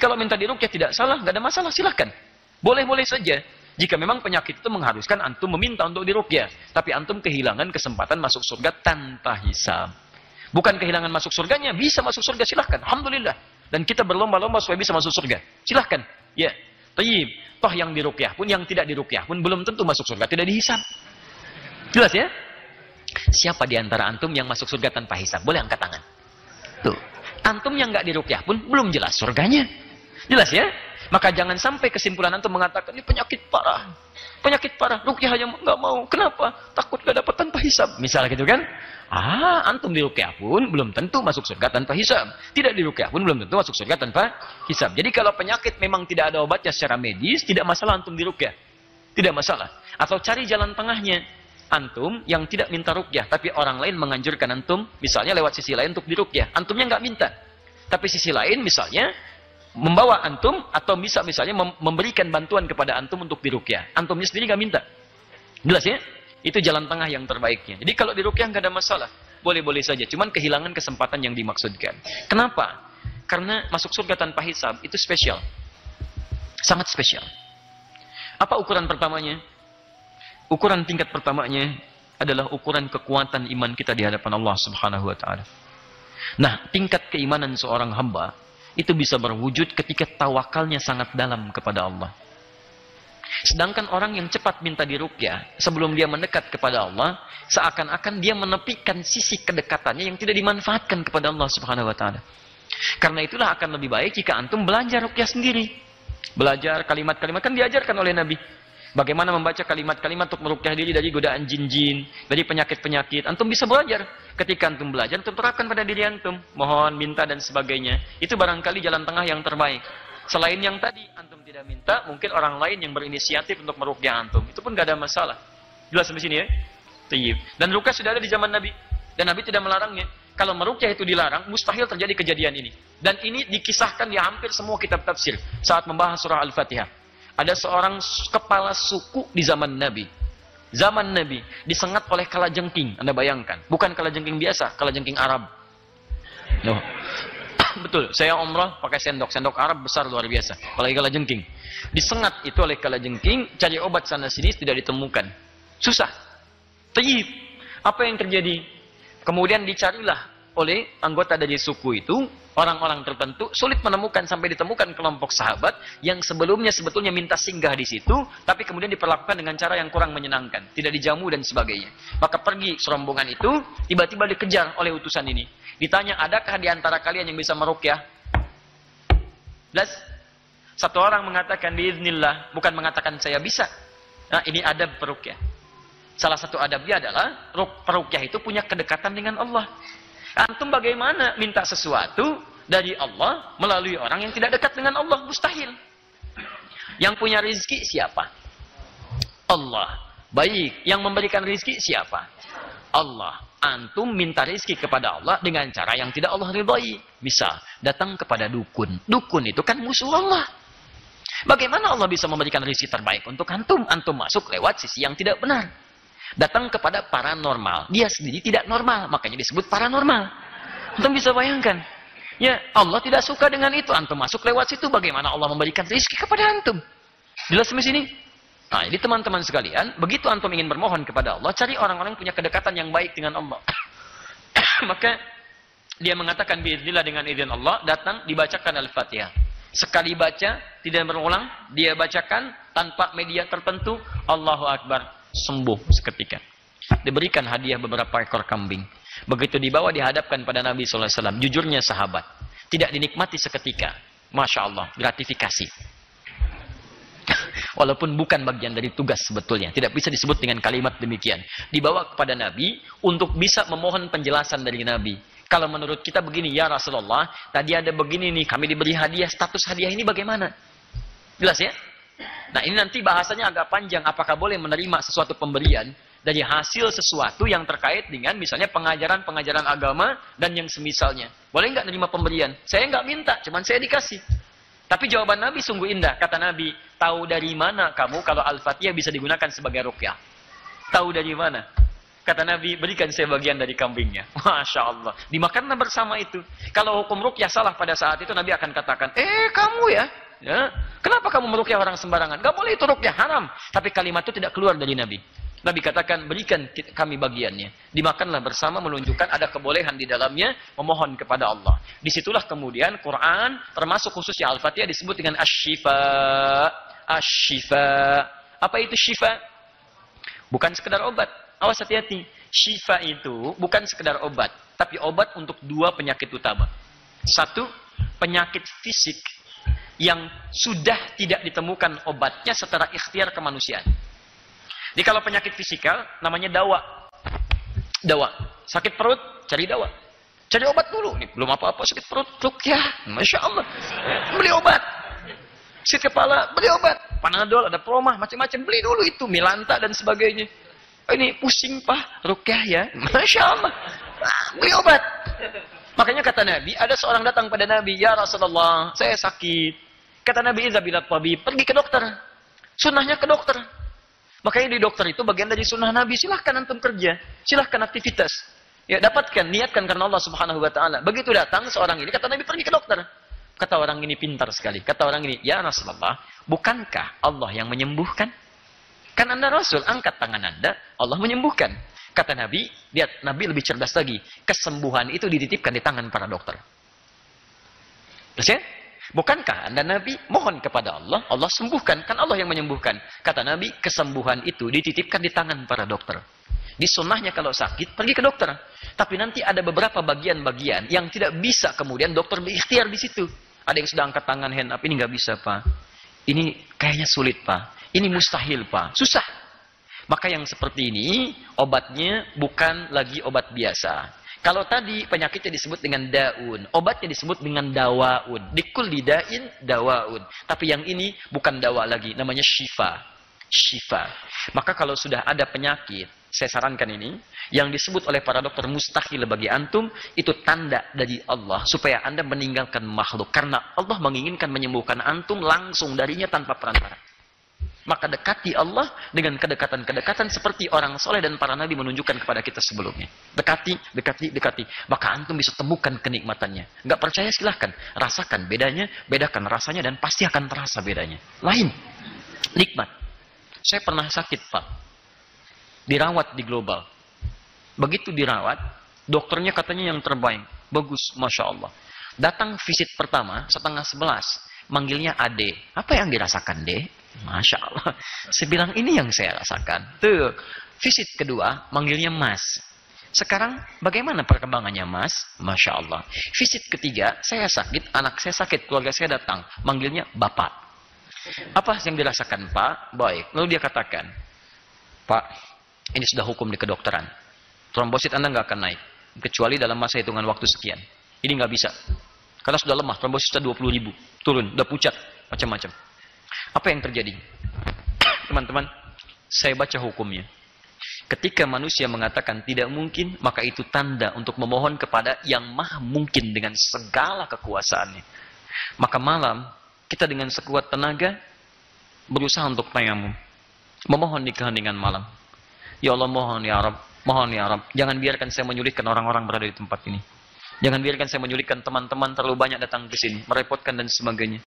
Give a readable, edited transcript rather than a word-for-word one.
kalau minta diruqyah tidak salah, nggak ada masalah, silahkan. Boleh-boleh saja. Jika memang penyakit itu mengharuskan antum meminta untuk diruqyah, tapi antum kehilangan kesempatan masuk surga tanpa hisab. Bukan kehilangan masuk surganya, bisa masuk surga, silahkan. Alhamdulillah. Dan kita berlomba-lomba supaya bisa masuk surga. Silahkan. Ya. Tayyib. Toh yang diruqyah pun, yang tidak diruqyah pun belum tentu masuk surga, tidak dihisab. Jelas ya? Siapa di antara antum yang masuk surga tanpa hisab? Boleh angkat tangan. Tuh. Antum yang nggak diruqyah pun belum jelas surganya. Jelas ya? Maka jangan sampai kesimpulan antum mengatakan ini penyakit parah. Penyakit parah, ruqyah aja nggak mau. Kenapa? Takut nggak dapat tanpa hisab. Misal gitu kan? Antum diruqyah pun belum tentu masuk surga tanpa hisab. Tidak diruqyah pun belum tentu masuk surga tanpa hisab. Jadi kalau penyakit memang tidak ada obatnya secara medis, tidak masalah antum diruqyah. Tidak masalah. Atau cari jalan tengahnya. Antum yang tidak minta ruqyah, tapi orang lain menganjurkan antum, misalnya lewat sisi lain untuk diruqyah. Antumnya nggak minta. Tapi sisi lain misalnya membawa antum atau bisa misalnya memberikan bantuan kepada antum untuk diruqyah. Antumnya sendiri nggak minta. Jelas ya? Itu jalan tengah yang terbaiknya. Jadi kalau diruqyah nggak ada masalah. Boleh-boleh saja. Cuman kehilangan kesempatan yang dimaksudkan. Kenapa? Karena masuk surga tanpa hisab itu spesial. Sangat spesial. Apa ukuran pertamanya? Ukuran tingkat pertamanya adalah ukuran kekuatan iman kita di hadapan Allah Subhanahu wa taala. Nah, tingkat keimanan seorang hamba itu bisa berwujud ketika tawakalnya sangat dalam kepada Allah. Sedangkan orang yang cepat minta diruqyah sebelum dia mendekat kepada Allah, seakan-akan dia menepikan sisi kedekatannya yang tidak dimanfaatkan kepada Allah Subhanahu wa taala. Karena itulah akan lebih baik jika antum belajar ruqyah sendiri. Belajar kalimat-kalimat, kan diajarkan oleh Nabi. Bagaimana membaca kalimat-kalimat untuk meruqyah diri dari godaan jin-jin, dari penyakit-penyakit. Antum bisa belajar. Ketika antum belajar, antum terapkan pada diri antum. Mohon, minta, dan sebagainya. Itu barangkali jalan tengah yang terbaik. Selain yang tadi, antum tidak minta, mungkin orang lain yang berinisiatif untuk meruqyah antum. Itu pun gak ada masalah. Jelas sampai sini ya? Tayyib. Dan ruqyah sudah ada di zaman Nabi. Dan Nabi tidak melarangnya. Kalau meruqyah itu dilarang, mustahil terjadi kejadian ini. Dan ini dikisahkan di hampir semua kitab tafsir saat membahas surah Al-Fatihah. Ada seorang kepala suku di zaman Nabi. Zaman Nabi disengat oleh kalajengking. Anda bayangkan. Bukan kalajengking biasa, kalajengking Arab. No. Betul, saya umrah pakai sendok. Sendok Arab besar luar biasa. Apalagi kalajengking. Disengat itu oleh kalajengking, cari obat sana sini tidak ditemukan. Susah. Tayyib. Apa yang terjadi? Kemudian dicarilah oleh anggota dari suku itu, orang-orang tertentu, sulit menemukan sampai ditemukan kelompok sahabat yang sebelumnya sebetulnya minta singgah di situ, tapi kemudian diperlakukan dengan cara yang kurang menyenangkan, tidak dijamu dan sebagainya. Maka pergi serombongan itu, tiba-tiba dikejar oleh utusan ini. Ditanya, adakah di antara kalian yang bisa meruqyah? Jelas? Satu orang mengatakan biiznillah, bukan mengatakan saya bisa. Nah, ini adab peruqyah. Salah satu adabnya adalah peruqyah itu punya kedekatan dengan Allah. Antum bagaimana minta sesuatu dari Allah melalui orang yang tidak dekat dengan Allah? Mustahil. Yang punya rizki siapa? Allah. Baik, yang memberikan rizki siapa? Allah. Antum minta rizki kepada Allah dengan cara yang tidak Allah ridhai. Misal, datang kepada dukun. Dukun itu kan musuh Allah. Bagaimana Allah bisa memberikan rizki terbaik untuk antum? Antum masuk lewat sisi yang tidak benar. Datang kepada paranormal. Dia sendiri tidak normal. Makanya disebut paranormal. Antum bisa bayangkan. Ya, Allah tidak suka dengan itu. Antum masuk lewat situ. Bagaimana Allah memberikan rezeki kepada antum? Jelas sampai sini? Nah, jadi teman-teman sekalian, begitu antum ingin bermohon kepada Allah, cari orang-orang yang punya kedekatan yang baik dengan Allah. Maka dia mengatakan biiznillah, dengan izin Allah, datang dibacakan Al-Fatihah. Sekali baca, tidak berulang, dia bacakan tanpa media tertentu, Allahu Akbar. Sembuh seketika. Diberikan hadiah beberapa ekor kambing. Begitu dibawa dihadapkan pada Nabi SAW. Jujurnya sahabat. Tidak dinikmati seketika. Masya Allah. Gratifikasi. Walaupun bukan bagian dari tugas sebetulnya. Tidak bisa disebut dengan kalimat demikian. Dibawa kepada Nabi untuk bisa memohon penjelasan dari Nabi. Kalau menurut kita begini, ya Rasulullah, tadi ada begini nih, kami diberi hadiah, status hadiah ini bagaimana? Jelas ya? Nah, ini nanti bahasanya agak panjang. Apakah boleh menerima sesuatu pemberian dari hasil sesuatu yang terkait dengan misalnya pengajaran-pengajaran agama dan yang semisalnya? Boleh nggak menerima pemberian? Saya nggak minta, cuman saya dikasih. Tapi jawaban Nabi sungguh indah. Kata Nabi, tahu dari mana kamu kalau Al-Fatihah bisa digunakan sebagai ruqyah? Tahu dari mana? Kata Nabi, berikan saya bagian dari kambingnya. Masya Allah. Dimakanlah bersama itu. Kalau hukum ruqyah salah pada saat itu, Nabi akan katakan, kamu ya, kenapa kamu meruqyah orang sembarangan? Gak boleh itu ruqyah, haram. Tapi kalimat itu tidak keluar dari Nabi. Nabi katakan, berikan kami bagiannya. Dimakanlah bersama, menunjukkan ada kebolehan di dalamnya, memohon kepada Allah. Disitulah kemudian Quran, termasuk khususnya Al-Fatihah, disebut dengan asy-syifa. Asy-syifa. Apa itu syifa? Bukan sekedar obat. Awas hati-hati. Syifa itu bukan sekedar obat, tapi obat untuk dua penyakit utama. Satu, penyakit fisik yang sudah tidak ditemukan obatnya secara ikhtiar kemanusiaan. Jadi kalau penyakit fisikal, namanya dawa. Dawa. Sakit perut, cari dawa. Cari obat dulu. Nih, belum apa-apa, sakit perut, ruqyah. Masya Allah. Beli obat. Sakit kepala, beli obat. Panadol, ada promah, macam-macam. Beli dulu itu, Milanta dan sebagainya. Ini pusing Pak, ruqyah ya. Masya Allah. Beli obat. Makanya kata Nabi, ada seorang datang pada Nabi, ya Rasulullah, saya sakit. Kata Nabi, idza bilat tabib, pergi ke dokter. Sunnahnya ke dokter. Makanya di dokter itu bagian dari sunnah Nabi. Silahkan antum kerja, silahkan aktivitas. Ya, dapatkan, niatkan karena Allah Subhanahu wa taala. Begitu datang seorang ini, kata Nabi, pergi ke dokter. Kata orang ini pintar sekali. Kata orang ini, ya Rasulullah, bukankah Allah yang menyembuhkan? Kan Anda Rasul, angkat tangan Anda, Allah menyembuhkan. Kata Nabi, lihat, Nabi lebih cerdas lagi. Kesembuhan itu dititipkan di tangan para dokter. Terus ya? Bukankah Anda Nabi mohon kepada Allah, Allah sembuhkan, kan Allah yang menyembuhkan. Kata Nabi, kesembuhan itu dititipkan di tangan para dokter. Di sunnahnya kalau sakit, pergi ke dokter. Tapi nanti ada beberapa bagian-bagian yang tidak bisa kemudian dokter berikhtiar di situ. Ada yang sudah angkat tangan hand up, ini nggak bisa Pak. Ini kayaknya sulit Pak. Ini mustahil Pak. Susah. Maka yang seperti ini, obatnya bukan lagi obat biasa. Kalau tadi penyakitnya disebut dengan daun, obatnya disebut dengan dawaun. Dikulli da'in dawaun. Tapi yang ini bukan dawa lagi, namanya syifa. Syifa. Maka kalau sudah ada penyakit, saya sarankan ini, yang disebut oleh para dokter mustahil bagi antum, itu tanda dari Allah supaya Anda meninggalkan makhluk. Karena Allah menginginkan menyembuhkan antum langsung darinya tanpa perantara. Maka dekati Allah dengan kedekatan-kedekatan seperti orang soleh dan para nabi menunjukkan kepada kita sebelumnya. Dekati, dekati, dekati. Maka antum bisa temukan kenikmatannya. Nggak percaya silahkan. Rasakan bedanya, bedakan rasanya dan pasti akan terasa bedanya. Lain. Nikmat. Saya pernah sakit Pak. Dirawat di global. Begitu dirawat, dokternya katanya yang terbaik. Bagus, Masya Allah. Datang visit pertama, 10:30. Manggilnya Ade. Apa yang dirasakan, De? Masya Allah. Saya bilang, ini yang saya rasakan. Tuh. Visit kedua, manggilnya Mas. Sekarang, bagaimana perkembangannya, Mas? Masya Allah. Visit ketiga, saya sakit, anak saya sakit, keluarga saya datang. Manggilnya Bapak. Apa yang dirasakan, Pak? Baik. Lalu dia katakan, Pak, ini sudah hukum di kedokteran. Trombosit Anda nggak akan naik. Kecuali dalam masa hitungan waktu sekian. Ini nggak bisa. Karena sudah lemah, trombosit sudah 20.000. Turun, udah pucat, macam-macam. Apa yang terjadi? Teman-teman, saya baca hukumnya. Ketika manusia mengatakan tidak mungkin, maka itu tanda untuk memohon kepada yang maha mungkin dengan segala kekuasaannya. Maka malam, kita dengan sekuat tenaga, berusaha untuk tayamum. Memohon di keheningan malam. Ya Allah, mohon ya Rabb, mohon ya Rabb. Jangan biarkan saya menyulitkan orang-orang berada di tempat ini. Jangan biarkan saya menyulitkan teman-teman terlalu banyak datang ke sini, merepotkan dan sebagainya.